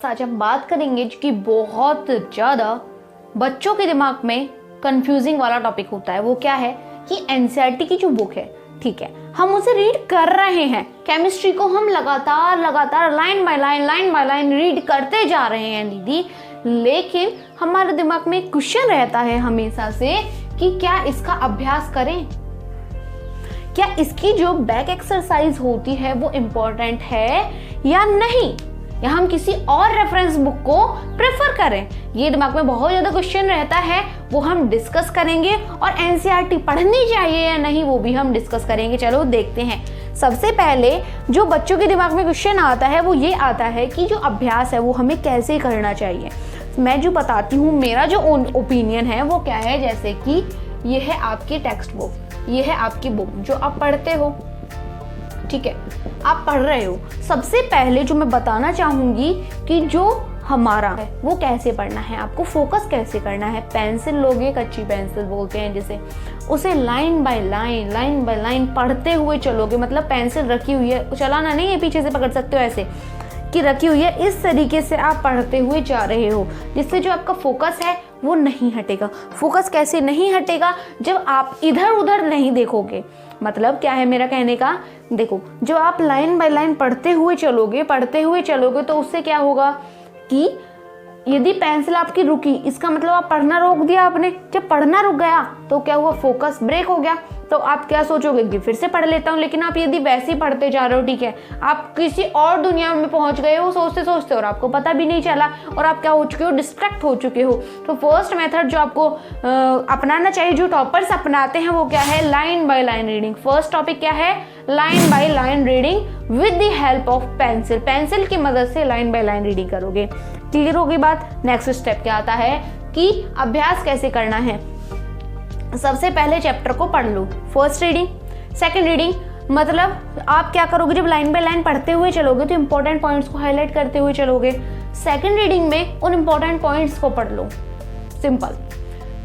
आज हम बात करेंगे जो कि बहुत ज़्यादा बच्चों के दिमाग में कंफ्यूजिंग वाला टॉपिक होता है। वो क्या है कि एनसीईआरटी की जो बुक है, ठीक है, हम उसे रीड कर रहे हैं। केमिस्ट्री को हम लगातार लाइन बाय लाइन रीड करते जा रहे हैं दीदी, लेकिन हमारे दिमाग में एक क्वेश्चन रहता है हमेशा से कि क्या इसका अभ्यास करें, क्या इसकी जो बैक एक्सरसाइज होती है वो इम्पोर्टेंट है या नहीं, या हम किसी और रेफरेंस बुक को प्रेफर करें। ये दिमाग में बहुत ज़्यादा क्वेश्चन रहता है, वो हम डिस्कस करेंगे। और एनसीईआरटी पढ़नी चाहिए या नहीं वो भी हम डिस्कस करेंगे। चलो देखते हैं। सबसे पहले जो बच्चों के दिमाग में क्वेश्चन आता है वो ये आता है कि जो अभ्यास है वो हमें कैसे करना चाहिए। मैं जो बताती हूँ, मेरा जो ओपिनियन है वो क्या है, जैसे कि ये है आपकी टेक्स्ट बुक, ये है आपकी बुक जो आप पढ़ते हो, ठीक है, आप पढ़ रहे हो। सबसे पहले जो मैं बताना चाहूंगी कि जो हमारा है वो कैसे पढ़ना है, आपको फोकस कैसे करना है। पेंसिल लोगे, कच्ची पेंसिल बोलते हैं जिसे, उसे लाइन बाय लाइन पढ़ते हुए चलोगे। मतलब पेंसिल रखी हुई है, चलाना नहीं है, पीछे से पकड़ सकते हो ऐसे कि रखी हुई है, इस तरीके से आप पढ़ते हुए जा रहे हो, जिससे जो आपका फोकस है वो नहीं हटेगा। फोकस कैसे नहीं हटेगा, जब आप इधर उधर नहीं देखोगे। मतलब क्या है मेरा कहने का, देखो जब आप लाइन बाय लाइन पढ़ते हुए चलोगे तो उससे क्या होगा कि यदि पेंसिल आपकी रुकी, इसका मतलब आप पढ़ना रोक दिया आपने। जब पढ़ना रुक गया तो क्या हुआ, फोकस ब्रेक हो गया। तो आप क्या सोचोगे कि फिर से पढ़ लेता हूँ, लेकिन आप यदि वैसे ही पढ़ते जा रहे हो, ठीक है, आप किसी और दुनिया में पहुंच गए हो सोचते और आपको पता भी नहीं चला, और आप क्या हो चुके हो, डिस्ट्रैक्ट हो चुके हो। तो फर्स्ट मेथड जो आपको अपनाना चाहिए, जो टॉपर्स अपनाते हैं, वो क्या है, line by line reading. First topic क्या है, line by line reading with the help of pencil. Pencil की मदद से लाइन बाय लाइन रीडिंग करोगे। क्लियर होगी बात। नेक्स्ट स्टेप क्या आता है कि अभ्यास कैसे करना है। सबसे पहले चैप्टर को पढ़ लो, फर्स्ट रीडिंग, सेकंड रीडिंग। मतलब आप क्या करोगे, जब लाइन बाय लाइन पढ़ते हुए चलोगे तो इंपॉर्टेंट पॉइंट्स को हाईलाइट करते हुए चलोगे। सेकंड रीडिंग में उन इंपॉर्टेंट पॉइंट्स को पढ़ लो, सिंपल।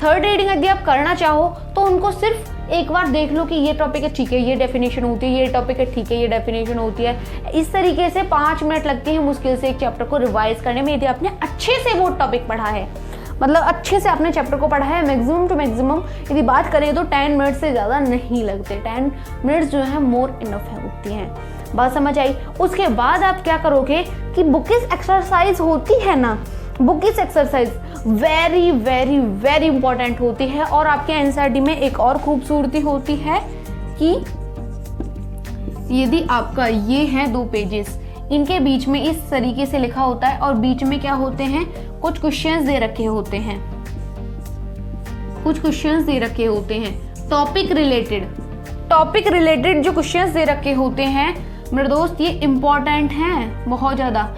थर्ड रीडिंग यदि आप करना चाहो तो उनको सिर्फ एक बार देख लो कि ये टॉपिक है, ठीक है, ये डेफिनेशन होती है, ये टॉपिक है, ठीक है, ये डेफिनेशन होती है। इस तरीके से 5 मिनट लगते हैं मुश्किल से एक चैप्टर को रिवाइज करने में, यदि आपने अच्छे से वो टॉपिक पढ़ा है, मतलब अच्छे से आपने चैप्टर को पढ़ा है। मैक्सिमम टू मैक्सिमम यदि बात करें तो 10 मिनट से ज़्यादा नहीं लगते। 10 मिनट्स जो है मोर इनफ है, होती हैं। बात समझ आई। उसके बाद आप क्या करोगे कि बुकिश एक्सरसाइज होती है ना, bookish exercise very very very important होती है। और आपके एनसीईआरटी में एक और खूबसूरती होती है कि यदि आपका ये है 2 पेजेस, इनके बीच में इस तरीके से लिखा होता है, और बीच में क्या होते हैं, कुछ क्वेश्चंस दे रखे होते हैं, टॉपिक रिलेटेड जो क्वेश्चंस दे रखे होते हैं मेरे दोस्त, ये इंपॉर्टेंट हैं बहुत ज़्यादा।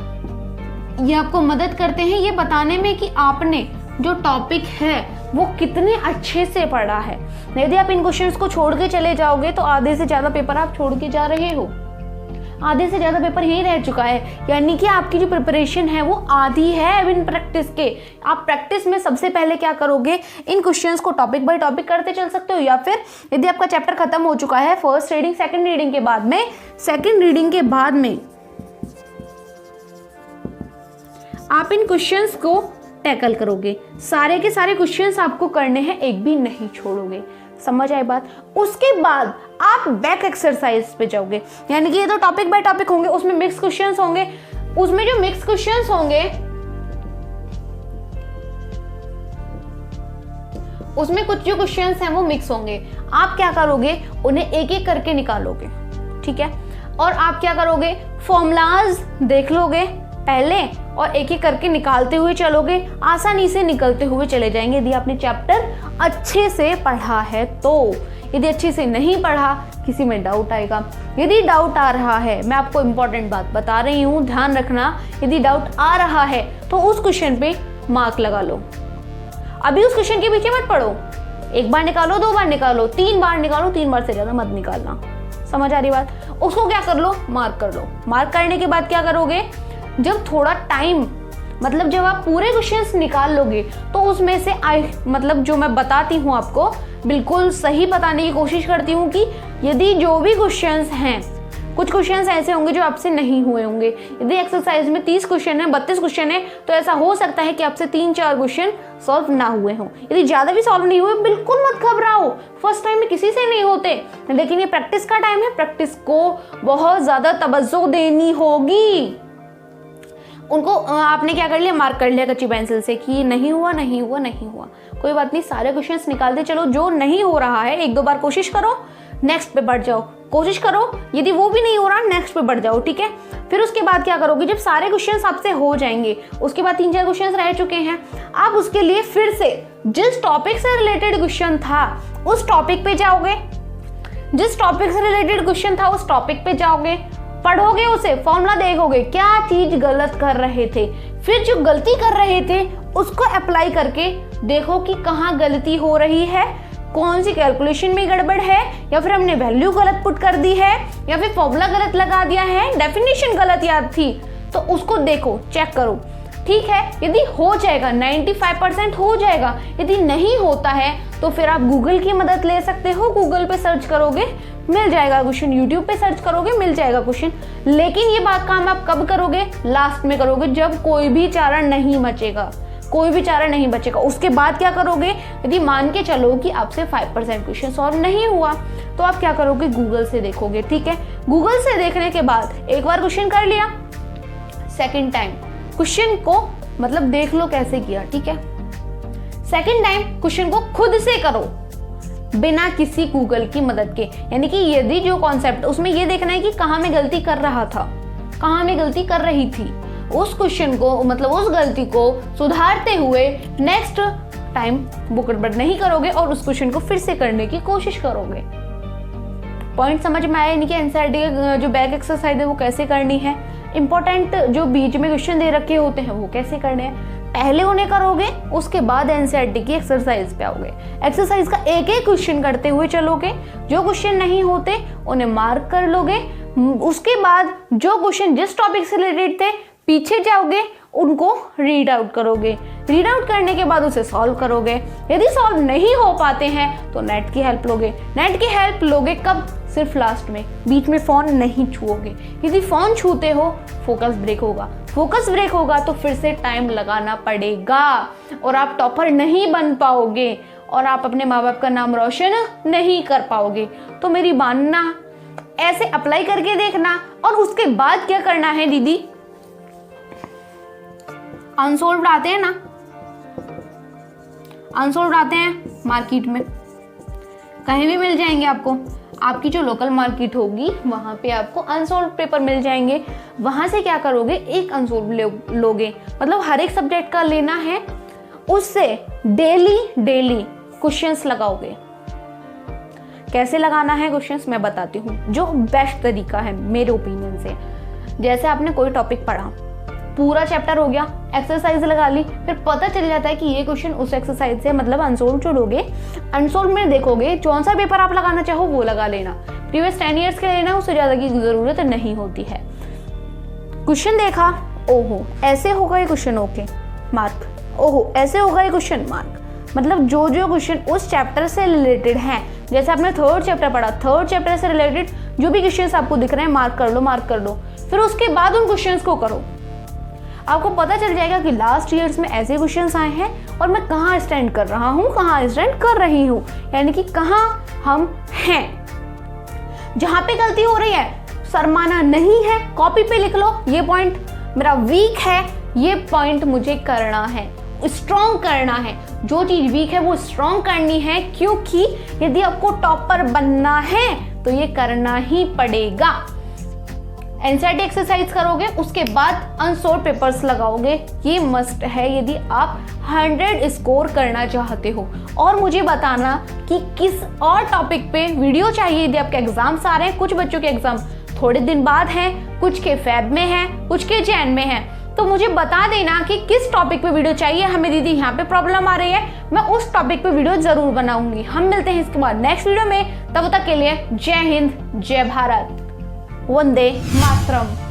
ये आपको मदद करते हैं ये बताने में कि आपने जो टॉपिक है वो कितने अच्छे से पढ़ा है। यदि आप इन क्वेश्चंस को छोड़ के चले जाओगे तो आधे से ज़्यादा पेपर आप छोड़ के जा रहे हो, आधे से ज़्यादा पेपर यही रह चुका है। यानी कि आपकी जो प्रिपरेशन है वो आधी है बिन प्रैक्टिस के। आप प्रैक्टिस में सबसे पहले क्या करोगे, इन क्वेश्चंस को टॉपिक बाय टॉपिक करते चल सकते हो, या फिर यदि आपका चैप्टर खत्म हो चुका है फर्स्ट रीडिंग सेकंड रीडिंग के बाद में आप इन क्वेश्चंस को टैकल करोगे। सारे के सारे क्वेश्चंस आपको करने हैं, एक भी नहीं छोड़ोगे। समझ आई बात। उसके बाद आप बैक एक्सरसाइज पे जाओगे, यानी कि ये तो टॉपिक बाय टॉपिक होंगे, उसमें मिक्स क्वेश्चंस होंगे। उसमें जो मिक्स क्वेश्चंस होंगे उसमें कुछ जो क्वेश्चंस हैं वो मिक्स होंगे। आप क्या करोगे, उन्हें एक एक करके निकालोगे, ठीक है, और आप क्या करोगे, फॉर्मूलाज देख लोगे पहले और एक एक करके निकालते हुए चलोगे। आसानी से निकलते हुए चले जाएंगे यदि आपने चैप्टर अच्छे से पढ़ा है तो। यदि अच्छे से नहीं पढ़ा, किसी में डाउट आएगा। यदि डाउट आ रहा है, मैं आपको इंपॉर्टेंट बात बता रही हूँ, ध्यान रखना, यदि डाउट आ रहा है तो उस क्वेश्चन पे मार्क लगा लो। अभी उस क्वेश्चन के पीछे मत पढ़ो, 1 बार निकालो, 2 बार निकालो, 3 बार निकालो, 3 बार से ज़्यादा मत निकालना। समझ आ रही बात। उसको क्या कर लो, मार्क कर लो। मार्क करने के बाद क्या करोगे, जब थोड़ा टाइम, मतलब जब आप पूरे क्वेश्चंस निकाल लोगे तो उसमें से मतलब जो मैं बताती हूँ आपको बिल्कुल सही बताने की कोशिश करती हूँ कि यदि जो भी क्वेश्चंस हैं कुछ क्वेश्चन ऐसे होंगे जो आपसे नहीं हुए होंगे। यदि एक्सरसाइज में 30 क्वेश्चन है, 32 क्वेश्चन है, तो ऐसा हो सकता है कि आपसे 3-4 क्वेश्चन सॉल्व ना हुए हों। यदि ज़्यादा भी सॉल्व नहीं हुए, बिल्कुल मत घबराओ, फर्स्ट टाइम में किसी से नहीं होते, लेकिन ये प्रैक्टिस का टाइम है, प्रैक्टिस को बहुत ज़्यादा तवज्जो देनी होगी। उनको आपने क्या कर लिया, मार्क कर लिया कच्ची पेंसिल से कि नहीं हुआ नहीं हुआ नहीं हुआ, कोई बात नहीं, सारे क्वेश्चंस निकालते चलो। जो नहीं हो रहा है 1-2 बार कोशिश करो, नेक्स्ट पे बढ़ जाओ, कोशिश करो, यदि वो भी नहीं हो रहा नेक्स्ट पे बढ़ जाओ, ठीक है। फिर उसके बाद क्या करोगे, जब सारे क्वेश्चंस आपसे हो जाएंगे, उसके बाद 3-4 क्वेश्चंस रह चुके हैं, आप उसके लिए फिर से जिस टॉपिक से रिलेटेड क्वेश्चन था उस टॉपिक पे जाओगे, जिस टॉपिक से रिलेटेड क्वेश्चन था उस टॉपिक पे जाओगे, पढ़ोगे उसे, फॉर्मूला देखोगे क्या चीज गलत कर रहे थे, फिर जो गलती कर रहे थे उसको अप्लाई करके देखो कि कहाँ गलती हो रही है, कौन सी कैलकुलेशन में गड़बड़ है, या फिर हमने वैल्यू गलत पुट कर दी है, या फिर फॉर्मूला गलत लगा दिया है, डेफिनेशन गलत याद थी, तो उसको देखो, चेक करो, ठीक है। यदि हो जाएगा 95% हो जाएगा, यदि नहीं होता है तो फिर आप गूगल की मदद ले सकते हो, गूगल पे सर्च करोगे मिल जाएगा क्वेश्चन, यूट्यूब पे सर्च करोगे मिल जाएगा क्वेश्चन। लेकिन ये बात काम आप कब करोगे, लास्ट में करोगे, जब कोई भी चारा नहीं बचेगा, कोई भी चारा नहीं बचेगा। उसके बाद क्या करोगे, यदि मान के चलो कि आपसे 5% क्वेश्चन सॉल्व नहीं हुआ, तो आप क्या करोगे, गूगल से देखोगे, ठीक है। गूगल से देखने के बाद एक बार क्वेश्चन कर लिया, सेकेंड टाइम क्वेश्चन को मतलब देख लो कैसे किया, ठीक है। सेकेंड टाइम क्वेश्चन को खुद से करो बिना किसी गूगल की मदद के, यानी कि यदि जो कॉन्सेप्ट उसमें ये देखना है कि कहाँ मैं गलती कर रहा था, कहाँ मैं गलती कर रही थी, उस क्वेश्चन को मतलब उस गलती को सुधारते हुए नेक्स्ट टाइम वो गड़बड़ नहीं करोगे और उस क्वेश्चन को फिर से करने की कोशिश करोगे। पॉइंट समझ में आया, यानी कि एनसीईआरटी जो बैक एक्सरसाइज है वो कैसे करनी है, इंपॉर्टेंट जो बीच में क्वेश्चन दे रखे होते हैं वो कैसे करने हैं, पहले उन्हें करोगे, उसके बाद एनसीईआरटी की एक्सरसाइज पे आओगे। एक्सरसाइज का एक एक क्वेश्चन करते हुए चलोगे, जो क्वेश्चन नहीं होते उन्हें मार्क कर लोगे, उसके बाद जो क्वेश्चन जिस टॉपिक से रिलेटेड थे पीछे जाओगे, उनको रीड आउट करोगे, रीड आउट करने के बाद उसे सॉल्व करोगे। यदि सॉल्व नहीं हो पाते हैं तो नेट की हेल्प लोगे, नेट की हेल्प लोगे कब, सिर्फ लास्ट में, बीच में फोन नहीं छुओगे। यदि फोन छूते हो फोकस ब्रेक होगा, फोकस ब्रेक होगा तो फिर से टाइम लगाना पड़ेगा और आप टॉपर नहीं बन पाओगे और आप अपने माँ बाप का नाम रोशन नहीं कर पाओगे। तो मेरी मानना, ऐसे अप्लाई करके देखना और उसके बाद क्या करना है दीदी, अनसोल्व्ड आते हैं ना, अनसोल्व्ड आते हैं मार्केट में, कहीं भी मिल जाएंगे आपको, आपकी जो लोकल मार्केट होगी वहाँ पे आपको अनसोल्व्ड पेपर मिल जाएंगे। वहाँ से क्या करोगे, एक अनसोल्व्ड लोगे, मतलब हर एक सब्जेक्ट का लेना है, उससे डेली क्वेश्चंस लगाओगे। कैसे लगाना है क्वेश्चंस मैं बताती हूँ, जो बेस्ट तरीका है मेरे ओपिनियन से। जैसे आपने कोई टॉपिक पढ़ा, पूरा चैप्टर हो गया, एक्सरसाइज लगा ली, फिर पता चल जाता है कि ये क्वेश्चन उस एक्सरसाइज से, मतलब अनसोल्व्ड जो लोगे, अनसोल्व्ड में देखोगे कौन सा पेपर आप लगाना चाहो वो लगा लेना, प्रीवियस 10 ईयर्स के लेना, उससे ज़्यादा की ज़रूरत नहीं होती है। क्वेश्चन देखा, ओहो ऐसे होगा ये क्वेश्चन, ओके मार्क, ओहो ऐसे होगा ये क्वेश्चन, मार्क। मतलब जो जो क्वेश्चन उस चैप्टर से रिलेटेड हैं, जैसे आपने 3rd चैप्टर पढ़ा, 3rd चैप्टर से रिलेटेड जो भी क्वेश्चन आपको दिख रहे हैं मार्क कर लो, मार्क कर लो। फिर उसके बाद उन क्वेश्चन को करो, आपको पता चल जाएगा कि लास्ट ईयर्स में ऐसे क्वेश्चंस आए हैं और मैं कहाँ स्टैंड कर रहा हूँ, कहाँ स्टैंड कर रही हूँ, यानी कि कहाँ हम हैं। जहाँ पे गलती हो रही है शर्माना नहीं है, कॉपी पे लिख लो, ये पॉइंट मेरा वीक है, ये पॉइंट मुझे करना है, स्ट्रॉन्ग करना है, जो चीज़ वीक है वो स्ट्रॉन्ग करनी है, क्योंकि यदि आपको टॉपर बनना है तो ये करना ही पड़ेगा। एनसीईआरटी एक्सरसाइज करोगे, उसके बाद अनसोल्व्ड पेपर्स लगाओगे, ये मस्ट है यदि आप 100 स्कोर करना चाहते हो। और मुझे बताना कि किस और टॉपिक पे वीडियो चाहिए यदि आपके एग्जाम्स आ रहे हैं। कुछ बच्चों के एग्जाम थोड़े दिन बाद हैं, कुछ के फेब में हैं, कुछ के जैन में हैं, तो मुझे बता देना कि किस टॉपिक पे वीडियो चाहिए। हमें दीदी यहाँ पे प्रॉब्लम आ रही है, मैं उस टॉपिक पे वीडियो जरूर बनाऊंगी। हम मिलते हैं इसके बाद नेक्स्ट वीडियो में, तब तक के लिए जय हिंद, जय भारत, वंदे मातरम।